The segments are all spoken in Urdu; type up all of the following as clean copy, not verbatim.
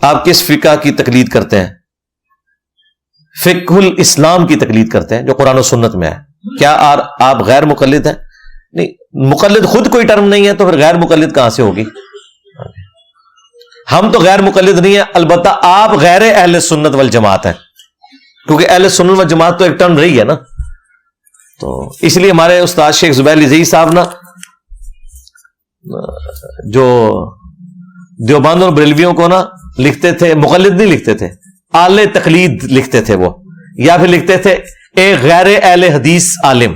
آپ کس فقہ کی تقلید کرتے ہیں؟ فقہ الاسلام کی تقلید کرتے ہیں جو قرآن و سنت میں ہے. کیا آپ غیر مقلد ہیں؟ نہیں, مقلد خود کوئی ٹرم نہیں ہے تو پھر غیر مقلد کہاں سے ہوگی؟ ہم تو غیر مقلد نہیں ہیں, البتہ آپ غیر اہل سنت والجماعت ہیں, کیونکہ اہل سنت والجماعت تو ایک ٹرم رہی ہے نا. تو اس لیے ہمارے استاد شیخ زبیر عزیز صاحب نا, جو دیوبند اور بریلویوں کو نا لکھتے تھے, مقلد نہیں لکھتے تھے, اعلی تقلید لکھتے تھے وہ, یا پھر لکھتے تھے ایک غیر اہل حدیث عالم,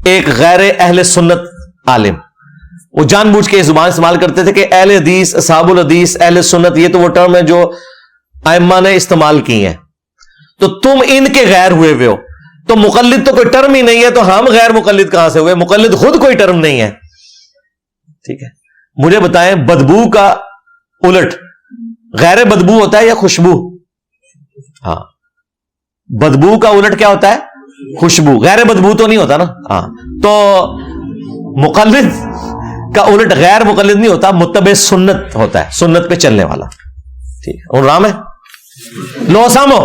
ایک غیر اہل سنت عالم. وہ جان بوجھ کے زبان استعمال کرتے تھے کہ اہل حدیث, اصحاب الحدیث, اہل سنت, یہ تو وہ ٹرم ہے جو ائمہ نے استعمال کی ہیں, تو تم ان کے غیر ہوئے ہوئے ہو. تو مقلد تو کوئی ٹرم ہی نہیں ہے, تو ہم غیر مقلد کہاں سے ہوئے؟ مقلد خود کوئی ٹرم نہیں ہے. ٹھیک ہے, مجھے بتائیں بدبو کا الٹ غیر بدبو ہوتا ہے یا خوشبو؟ ہاں, بدبو کا الٹ کیا ہوتا ہے؟ خوشبو. غیر بدبو تو نہیں ہوتا نا. ہاں, تو مقلد کا الٹ غیر مقلد نہیں ہوتا, متبع سنت ہوتا ہے, سنت پہ چلنے والا. ٹھیک ہے, اور رام ہے لو سامو.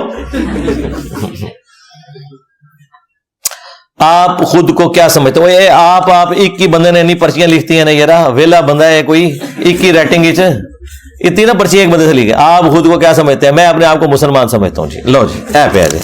آپ خود کو کیا سمجھتے ہو؟ آپ ایک ہی بندے نے نہیں پرچیاں لکھتی ہیں نا, یار ویلا بندہ ہے کوئی, ایک ہی ریٹنگ اتنی نا پرچی ایک بندے سے لکھے. آپ خود کو کیا سمجھتے ہیں؟ میں اپنے آپ کو مسلمان سمجھتا ہوں جی. لو جی, ایپ ہے جی.